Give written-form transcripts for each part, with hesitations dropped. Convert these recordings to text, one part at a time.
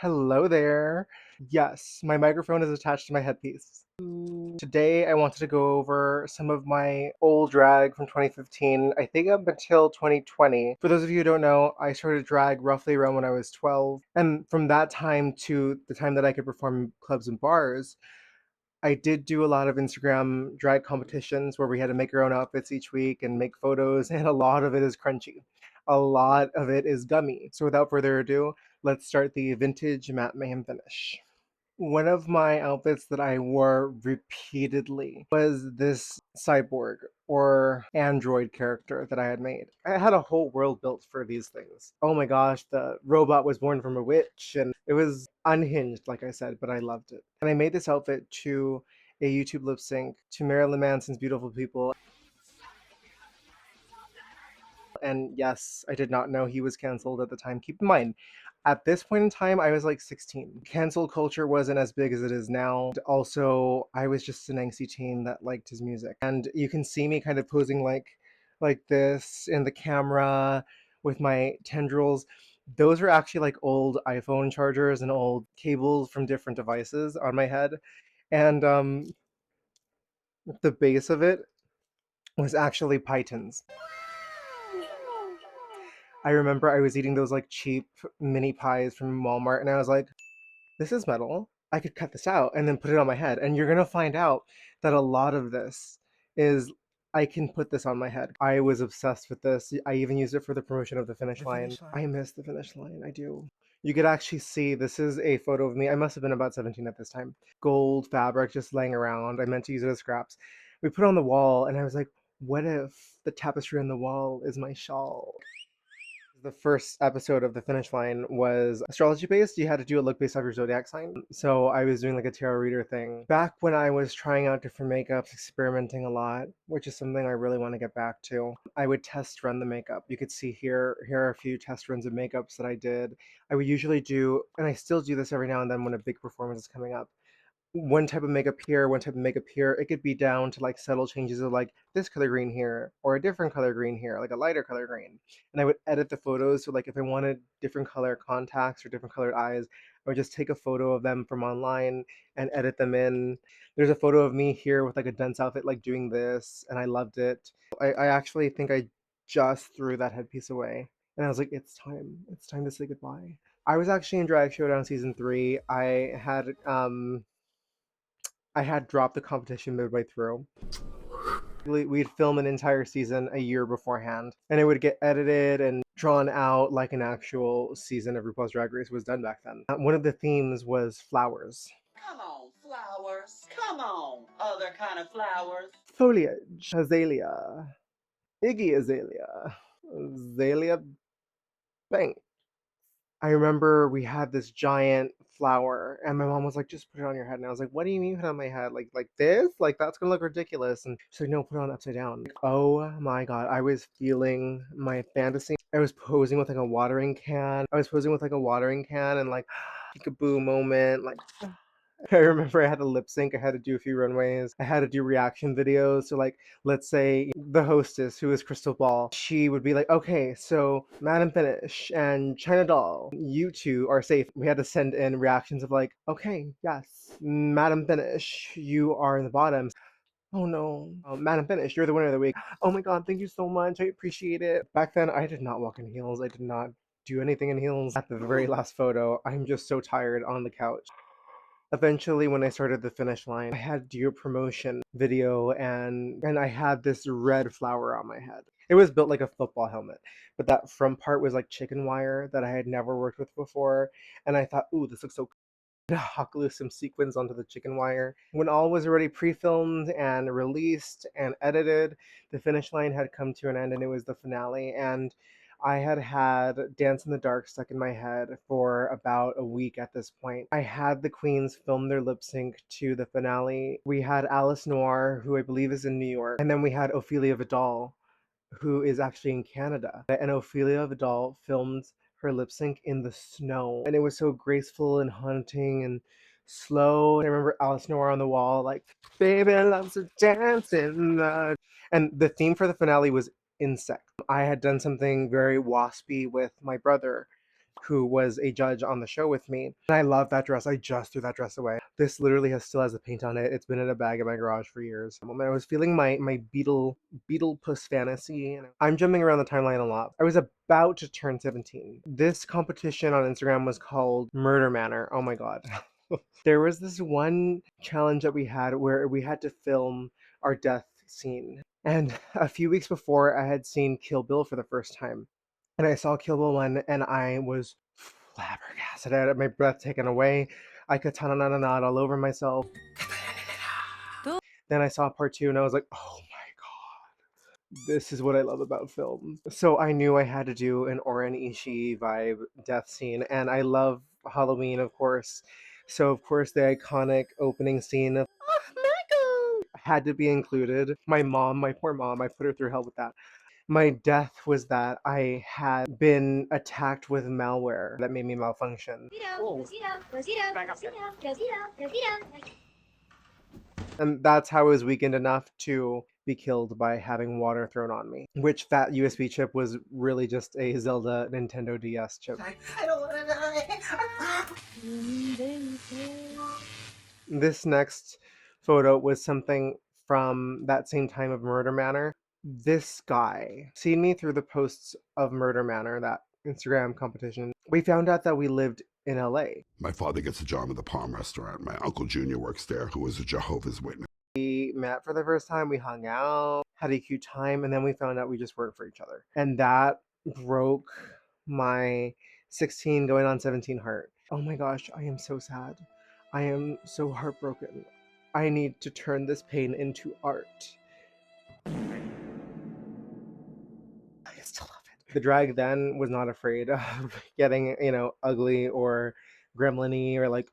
Hello there. Yes, my microphone is attached to my headpiece. Today I wanted to go over some of my old drag from 2015, I think up until 2020. For those of you who don't know, I started drag roughly around when I was 12. And from that time to the time that I could perform in clubs and bars, I did do a lot of Instagram drag competitions where we had to make our own outfits each week and make photos, and a lot of it is crunchy. A lot of it is gummy. So without further ado, let's start the vintage matte mayhem finish. One of my outfits that I wore repeatedly was this cyborg or android character that I had made. I had a whole world built for these things. Oh my gosh, the robot was born from a witch, and it was unhinged, like I said, but I loved it. And I made this outfit to a YouTube lip sync to Marilyn Manson's Beautiful People. And yes, I did not know he was canceled at the time. Keep in mind, at this point in time, I was like 16. Cancel culture wasn't as big as it is now. Also, I was just an angsty teen that liked his music. And you can see me kind of posing like this in the camera with my tendrils. Those were actually like old iPhone chargers and old cables from different devices on my head. And the base of it was actually pythons. I remember I was eating those like cheap mini pies from Walmart, and I was like, this is metal. I could cut this out and then put it on my head. And you're gonna find out that a lot of this is I can put this on my head. I was obsessed with this. I even used it for the promotion of the finish line. I miss the finish line. I do. You could actually see this is a photo of me. I must have been about 17 at this time. Gold fabric just laying around. I meant to use it as scraps. We put it on the wall, and I was like, what if the tapestry on the wall is my shawl? The first episode of the finish line was astrology based. You had to do a look based off your zodiac sign. So I was doing like a tarot reader thing. Back when I was trying out different makeups, experimenting a lot, which is something I really want to get back to. I would test run the makeup. You could see here are a few test runs of makeups that I did. I would usually do, and I still do this every now and then when a big performance is coming up, one type of makeup here, one type of makeup here. It could be down to like subtle changes of like this color green here or a different color green here, like a lighter color green. And I would edit the photos. So like if I wanted different color contacts or different colored eyes, I would just take a photo of them from online and edit them in. There's a photo of me here with like a dense outfit, like doing this, and I loved it. I actually think I just threw that headpiece away. And I was like, it's time. It's time to say goodbye. I was actually in Drag Showdown season 3. I had dropped the competition midway through. We'd film an entire season a year beforehand, and it would get edited and drawn out like an actual season of RuPaul's Drag Race was done back then. One of the themes was flowers. Come on, flowers. Come on, other kind of flowers. Foliage, azalea, Iggy azalea, azalea bank. I remember we had this giant flower, and my mom was like, "Just put it on your head." And I was like, "What do you mean put it on my head? Like this? Like that's gonna look ridiculous." And she's like, "No, put it on upside down." Like, oh my god, I was feeling my fantasy. I was posing with like a watering can. I was posing with like a watering can, and like peekaboo moment, like I remember I had to lip sync, I had to do a few runways, I had to do reaction videos. So, like, let's say the hostess, who is Crystal Ball, she would be like, okay, so Madam Finish and China Doll, you two are safe. We had to send in reactions of, like, okay, yes, Madam Finish, you are in the bottom. Oh no, Madam Finish, you're the winner of the week. Oh my god, thank you so much. I appreciate it. Back then, I did not walk in heels. I did not do anything in heels. At the very last photo, I'm just so tired on the couch. Eventually, when I started the finish line, I had to do a promotion video, and I had this red flower on my head. It was built like a football helmet, but that front part was like chicken wire that I had never worked with before. And I thought, ooh, this looks so cool. Hawk glue some sequins onto the chicken wire. When all was already pre-filmed and released and edited, the finish line had come to an end, and it was the finale. And I had had Dance in the Dark stuck in my head for about a week at this point. I had the queens film their lip sync to the finale. We had Alice Noir, who I believe is in New York, and then we had Ophelia Vidal, who is actually in Canada. And Ophelia Vidal filmed her lip sync in the snow, and it was so graceful and haunting and slow. And I remember Alice Noir on the wall, like, baby loves to dance in the. And the theme for the finale was insect. I had done something very waspy with my brother who was a judge on the show with me. And I love that dress. I just threw that dress away. This literally still has the paint on it. It's been in a bag in my garage for years. When I was feeling my beetle puss fantasy, I'm jumping around the timeline a lot. I was about to turn 17. This competition on Instagram was called Murder Manor. Oh my god. There was this one challenge that we had where we had to film our death scene. And a few weeks before, I had seen Kill Bill for the first time. And I saw Kill Bill 1 and I was flabbergasted. I had my breath taken away. I katana na na na all over myself. Then I saw part 2 and I was like, oh my god, this is what I love about film. So I knew I had to do an Oren Ishii vibe death scene. And I love Halloween, of course. So, of course, the iconic opening scene of Michael had to be included. My mom, my poor mom, I put her through hell with that. My death was that I had been attacked with malware that made me malfunction. And that's how I was weakened enough to be killed by having water thrown on me. Which that USB chip was really just a Zelda Nintendo DS chip. I don't want to die. This next photo was something from that same time of Murder Manor. This guy seen me through the posts of Murder Manor, that Instagram competition. We found out that we lived in LA. My father gets a job at the Palm Restaurant. My Uncle Junior works there, who is a Jehovah's Witness. We met for the first time, we hung out, had a cute time, and then we found out we just weren't for each other. And that broke my 16 going on 17 heart. Oh my gosh, I am so sad. I am so heartbroken. I need to turn this pain into art. I still love it. The drag then was not afraid of getting, ugly or gremlin-y or like,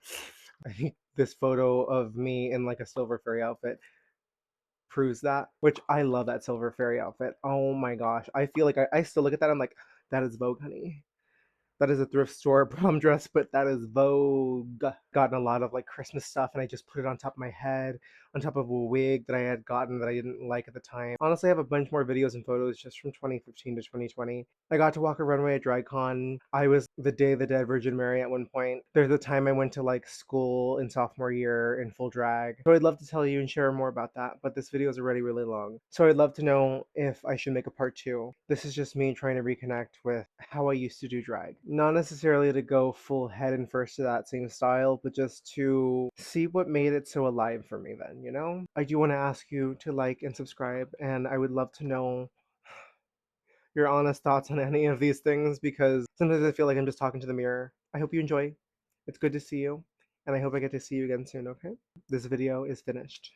I think this photo of me in like a silver fairy outfit proves that, which I love that silver fairy outfit. Oh my gosh. I feel like I still look at that, I'm like, that is Vogue, honey. That is a thrift store prom dress, but that is Vogue. Gotten a lot of like Christmas stuff and I just put it on top of my head, on top of a wig that I had gotten that I didn't like at the time. Honestly, I have a bunch more videos and photos just from 2015 to 2020. I got to walk a runway at DragCon. I was the Day of the Dead Virgin Mary at one point. There's a time I went to like school in sophomore year in full drag. So I'd love to tell you and share more about that, but this video is already really long. So I'd love to know if I should make a part 2. This is just me trying to reconnect with how I used to do drag. Not necessarily to go full head and first to that same style, but just to see what made it so alive for me then, you know? I do want to ask you to like and subscribe, and I would love to know your honest thoughts on any of these things because sometimes I feel like I'm just talking to the mirror. I hope you enjoy. It's good to see you, and I hope I get to see you again soon, okay? This video is finished.